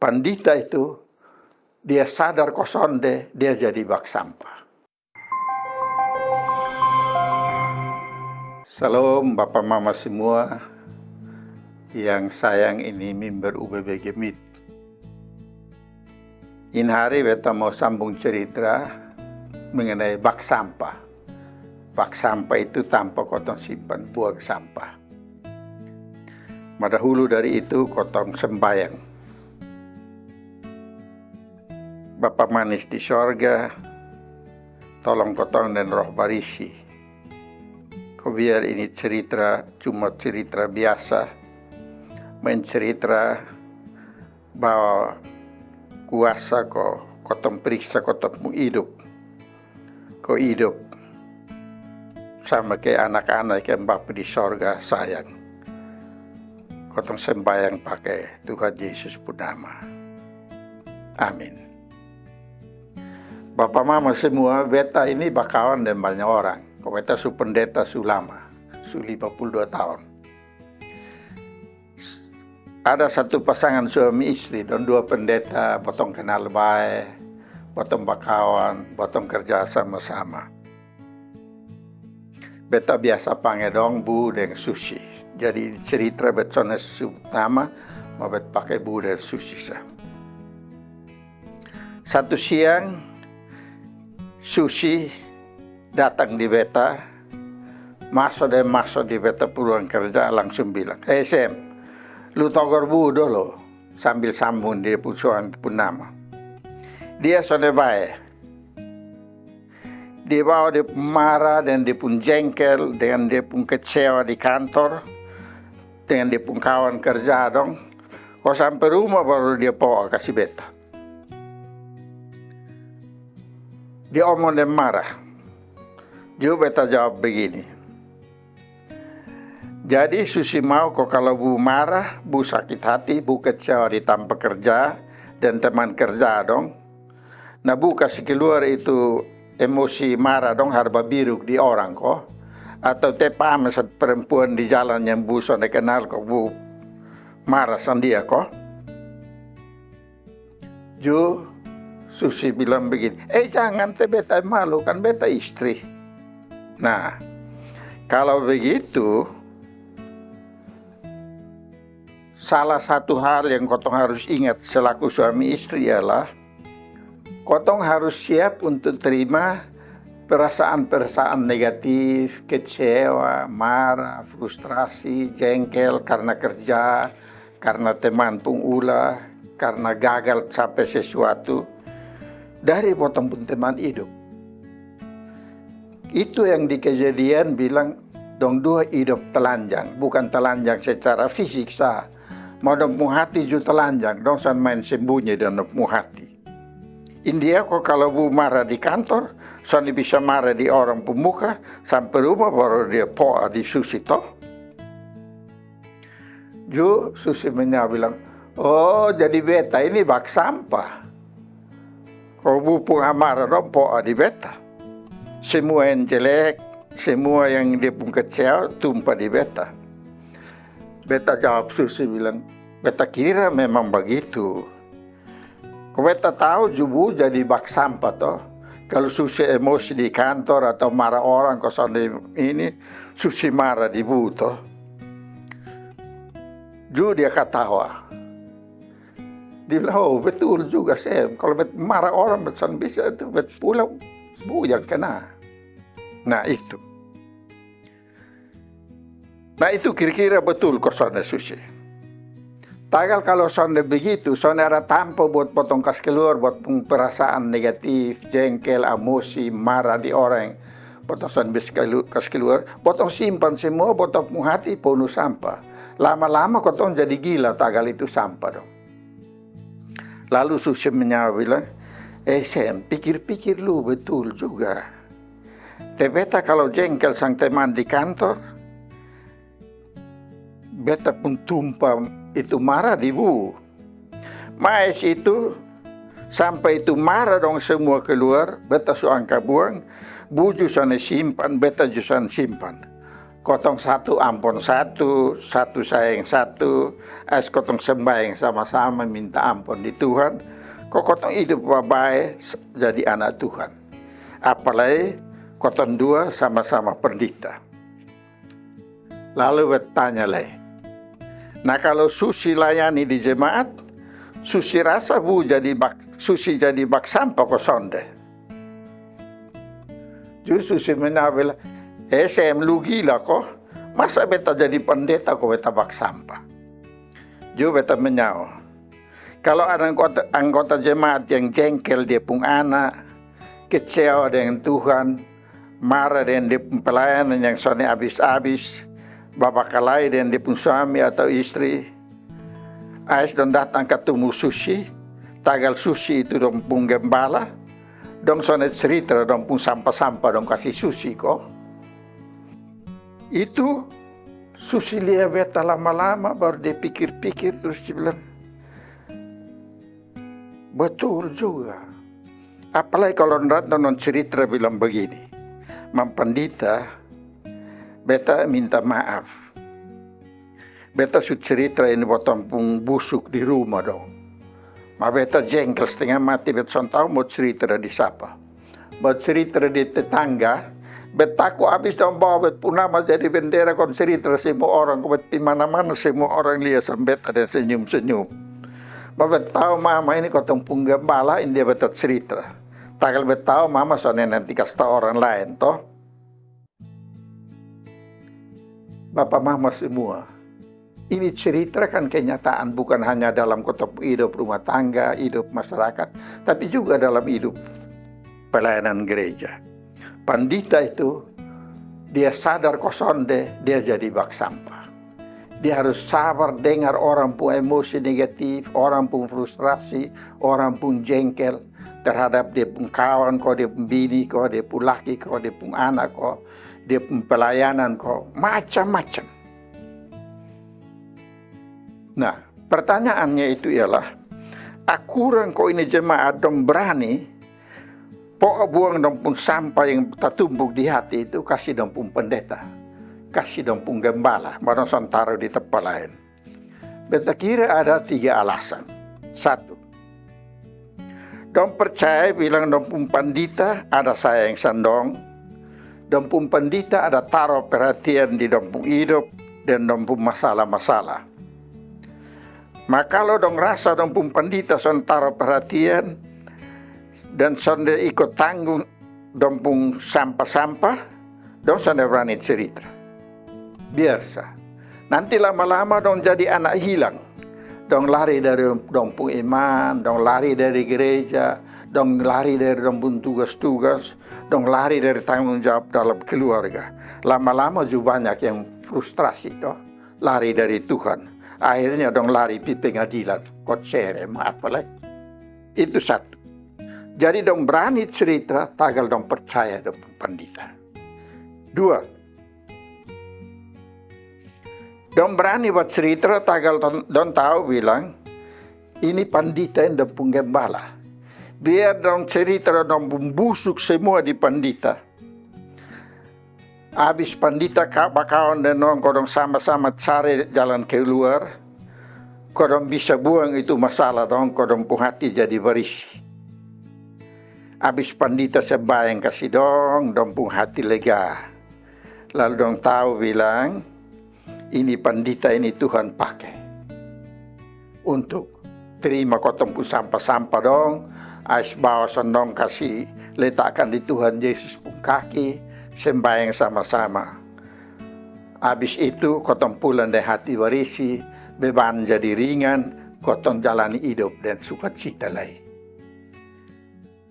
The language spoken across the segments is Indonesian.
pandita itu, dia sadar kosonde, dia jadi bak sampah. Salam Bapak Mama semua yang sayang ini member UBBG Meet. Ini hari beta mau sambung cerita mengenai bak sampah. Bak sampah itu tanpa kotong simpan buang sampah. Dahulu dari itu kotong sembayang. Bapa manis di sorga, tolong kotong dan roh barisi. Kau biar ini cerita cuma cerita biasa, mencerita bahwa kuasa kotong periksa kotong hidup. Kau hidup sama kayak anak-anak yang Bapa di sorga sayang. Kotong sembahyang pakai Tuhan Yesus pun nama. Amin. Bapak Mama semua, beta ini bakawan dan banyak orang. Kau beta su pendeta su lama, su 52 tahun. Ada satu pasangan suami istri dan dua pendeta, potong kenal baik, potong bakawan, potong kerja sama-sama. Beta biasa panggil dong Bu dan Susi. Jadi cerita betona utama, mau bet pakai Bu dan Susi sah. Satu siang, Susi datang di beta, masuk di beta pulang kerja langsung bilang, Sam, lu togor Bu dulu, sambil sambung dia pusuan pun nama. Dia sudah baik. Dia bawa dia pun marah dan dia pun jengkel dengan dia pun kecewa di kantor, dengan dia pun kawan kerja dong. Kau sampai rumah baru dia bawa kasih beta. Dia omong dan marah. Juga beta jawab begini. Jadi Susi mau kok kalau Bu marah, Bu sakit hati, Bu kecewa di tempat kerja dan teman kerja dong. Nah Bu kasih keluar itu emosi marah dong harba biru di orang kok. Atau tepam perempuan di jalan yang Bu sudah kenal kok Bu marah sama dia kok. Ju Susi bilang begini, jangan beta malu kan beta istri. Nah, kalau begitu, salah satu hal yang kotong harus ingat selaku suami istri ialah kotong harus siap untuk terima perasaan-perasaan negatif, kecewa, marah, frustrasi, jengkel karena kerja, karena teman pun ulah, karena gagal sampai sesuatu dari potong pun teman hidup. Itu yang di kejadian bilang dong dua hidup telanjang, bukan telanjang secara fisik sah. Mau dong hati juga telanjang, dong san main sembunyi dan dong hati. India kok kalau Bu marah di kantor, san bisa marah di orang pemuka, sampai rumah baru dia poa di Susi toh. Ju Susi bilang, oh jadi beta ini bak sampah. Kok Bu pun marah dong poa di beta. Semua yang jelek, semua yang dia pun kecewa, tumpah di beta. Beta jawab Susi bilang, beta kira memang begitu. Kau beta tahu jubu jadi bak sampah toh. Kalau Susi emosi di kantor atau marah orang, kau ini Susi marah di Bu toh. Ju dia ketawa. Dia bilang, oh betul juga Sam. Kalau marah orang betul bisa itu betul pulang. Bu yang kena. Nah itu kira-kira betul kok sonde Susi. Tagal kalau sonde begitu, sonde ada tanpa buat potong kas keluar, buat perasaan negatif, jengkel, emosi, marah di orang. Potong sonde kas keluar, potong simpan semua, potong hati penuh sampah. Lama-lama potong jadi gila, tagal itu sampah dong. Lalu Susi menjawab bilang, Sam, pikir-pikir lu betul juga. Beta kalau jengkel sang teman di kantor, beta pun tumpah itu marah di Bu. Mais itu sampai itu marah dong semua keluar, beta su angka buang, Bu jusan simpan, beta jusan simpan. Kotong satu ampun satu, satu sayang satu, kotong sembahyang sama-sama minta ampun di Tuhan. Kok kotong hidup baik jadi anak Tuhan. Apalagi kotong dua sama-sama pendeta. Lalu bertanya lagi. Nah kalau Susi layani di jemaat, Susi rasa Susi jadi bak sampah kok sonde. Justru Susi menawil, saya lu gila kok, masa beta jadi pendeta kok beta bak sampah. Juga beta menyawa. Kalau ada anggota jemaat yang jengkel dia pun anak, kecewa dengan Tuhan, marah dengan dia pun pelayanan yang soalnya habis-habis, babakalai dengan dia pun suami atau istri, Ais don datang ketemu Susi, tagal Susi itu dong pun gembala, dong soalnya cerita dong pun sampah-sampah dong kasih Susi kok. Itu Susi lihat beta lama-lama baru dia pikir-pikir terus dia bilang, betul juga. Apalagi kalau non cerita bilang begini, Mampandita, beta minta maaf. Beta su cerita ini potong pun busuk di rumah dong. Ma beta jengkel setengah mati, beta son tahu mau cerita di siapa. Mau cerita di tetangga, beta ku habis dong bawa bet punama jadi bendera kon cerita semua orang, bet di mana-mana semua orang lihat sampai beta dan senyum-senyum. Bapak tahu mama ini kotong pun gembala ini dia betul cerita. Tagal tahu mama soalnya nanti kasih orang lain toh. Bapak mama semua. Ini cerita kan kenyataan bukan hanya dalam kotong hidup rumah tangga, hidup masyarakat, tapi juga dalam hidup pelayanan gereja. Pandita itu dia sadar kosonde, dia jadi bak sampah. Dia harus sabar dengar orang pun emosi negatif, orang pun frustrasi, orang pun jengkel terhadap dia pun kawan kok, dia pun bini kok, dia pun laki kok, dia pun anak kok, dia pun pelayanan kok, macam-macam. Nah, pertanyaannya itu ialah, akurang kok ini jemaat dong berani, pokok buang dong pun sampah yang tertumpuk di hati itu kasih dong pun pendeta. Kasih dong pun gembala, baru son taruh di tempat lain. Beta kira ada 3 alasan. 1, dong percaya bilang dong pun pandita ada sayang sandong, dong pun pandita ada taruh perhatian di dong pun hidup dan dong pun masalah-masalah. Maka kalau dong rasa dong pun pandita son taruh perhatian dan son dia ikut tanggung dong pun sampah-sampah, dong son dia berani cerita. Biasa. Nanti lama-lama dong jadi anak hilang. Dong lari dari dong pun iman, dong lari dari gereja, dong lari dari dong pun tugas-tugas, dong lari dari tanggung jawab dalam keluarga. Lama-lama juga banyak yang frustrasi toh, lari dari Tuhan. Akhirnya dong lari pi pengadilan, kocere, maaf lah. Itu 1. Jadi dong berani cerita, tagal dong percaya dong pandita. 2, dong berani buat cerita, tagal dong tahu bilang, ini pandita yang dong pun gembala. Biar dong cerita, dong pun busuk semua di pandita. Habis pandita bakawan dan dong kodong sama-sama cari jalan keluar, kodong bisa buang itu masalah dong, kodong pun hati jadi berisi. Habis pandita sembahyang kasih dong pun hati lega. Lalu dong tahu bilang, ini pandita ini Tuhan pakai untuk terima kotong pun sampah-sampah dong, ais bawa sondong kasih letakkan di Tuhan Yesus pun kaki, sembahyang sama-sama. Habis itu kotong pulang dari hati berisi, beban jadi ringan, kotong jalani hidup dan sukacita lagi.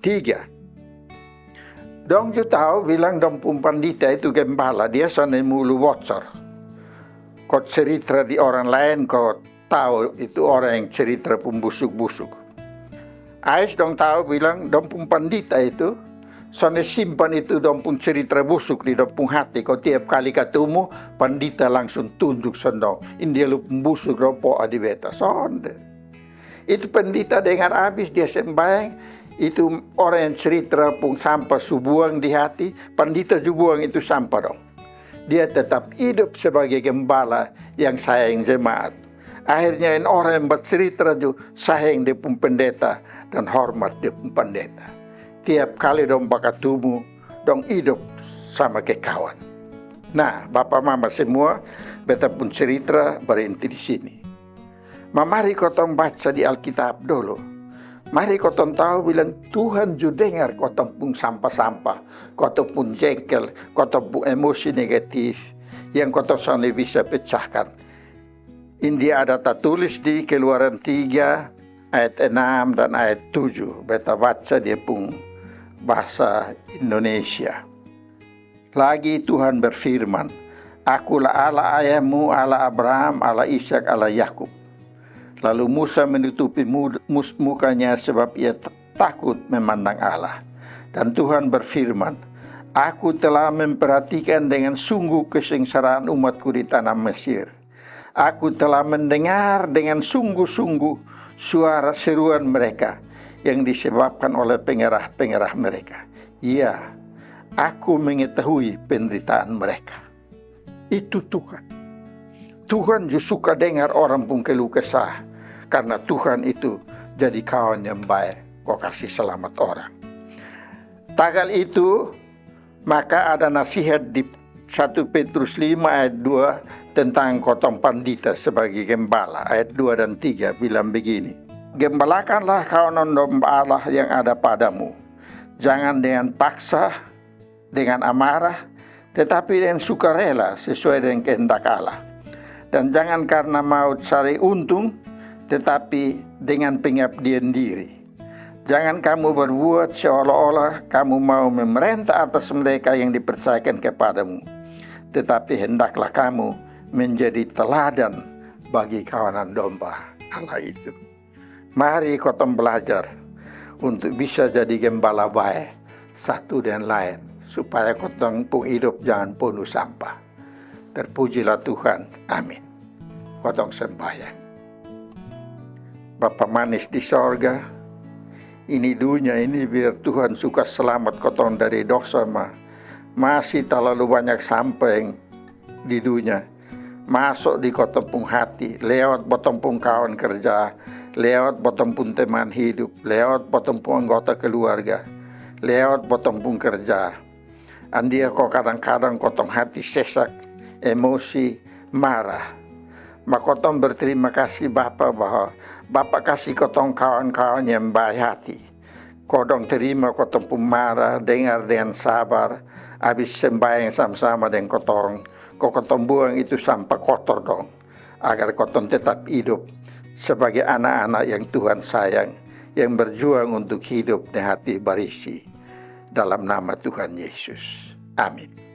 3, dong juga tahu bilang dong pun pandita itu gembala, dia sana mulu bocor. Kau cerita di orang lain, kau tahu itu orang yang cerita pun busuk-busuk. Ais dong tahu bilang dong pun pandita itu, soalnya simpan itu dong pun cerita busuk di dong pun hati. Kau tiap kali ketemu, pandita langsung tunduk sondong. Ini dia lu busuk dong po adi beta sonde. Itu pandita dengar habis dia sembahyang, itu orang yang cerita pun sampah subuang di hati, pandita juga buang itu sampah dong. dia tetap hidup sebagai gembala yang sayang jemaat. Akhirnya orang yang bercerita juga sayang dia pun pendeta dan hormat dia pun pendeta. Tiap kali dong bakatumu, dong hidup sama kawan. Nah, Bapak Mama semua, beta pun cerita berhenti di sini. Mari kotong baca di Alkitab dulu. Mari kotong tahu bilang Tuhan juga dengar kotong pun sampah-sampah, kotong pun jengkel, kotong pun emosi negatif yang kotong sana bisa pecahkan. Ini ada tertulis di Keluaran 3 ayat 6 dan ayat 7. Beta baca dia pun bahasa Indonesia. Lagi Tuhan berfirman, Akulah Allah ayahmu, Allah Abraham, Allah Ishak, Allah Yakub. Lalu Musa menutupi mukanya sebab ia takut memandang Allah. Dan Tuhan berfirman, Aku telah memperhatikan dengan sungguh kesengsaraan umatku di tanah Mesir. Aku telah mendengar dengan sungguh-sungguh suara seruan mereka yang disebabkan oleh pengerah-pengerah mereka. Ya, aku mengetahui penderitaan mereka. Itu Tuhan. Tuhan juga suka dengar orang pun keluh kesah. Karena Tuhan itu jadi kawan yang baik. Kau kasih selamat orang. Tanggal itu, maka ada nasihat di 1 Petrus 5 ayat 2 tentang kotong pandita sebagai gembala. Ayat 2 dan 3 bilang begini. Gembalakanlah kawanan domba Allah yang ada padamu. Jangan dengan paksa, dengan amarah, tetapi dengan sukarela sesuai dengan kehendak Allah. Dan jangan karena mau cari untung, tetapi dengan pengabdian diri. Jangan kamu berbuat seolah-olah kamu mau memerintah atas mereka yang dipercayakan kepadamu. Tetapi hendaklah kamu menjadi teladan bagi kawanan domba Allah itu. Mari kotong belajar untuk bisa jadi gembala baik satu dan lain, supaya kotong pun hidup jangan penuh sampah. Terpujilah Tuhan. Amin. Kotong sembahyang. Bapa manis di sorga, ini dunia ini biar Tuhan suka selamat kotong dari dosa masih terlalu banyak sampah di dunia masuk di kotong pun hati lewat botong pun kawan kerja, lewat botong pun teman hidup, lewat botong pun anggota keluarga, lewat botong pun kerja. Andia kok kadang-kadang kotong hati sesak, emosi, marah. Makotong berterima kasih Bapa bahwa Bapa kasih kotong kawan-kawan yang baik hati. Kotong terima kotong pun marah, dengar dengan sabar, habis sembahyang sama-sama dengan kotong. Kotong buang itu sampah kotor dong, agar kotong tetap hidup sebagai anak-anak yang Tuhan sayang, yang berjuang untuk hidup dengan hati berisi. Dalam nama Tuhan Yesus. Amin.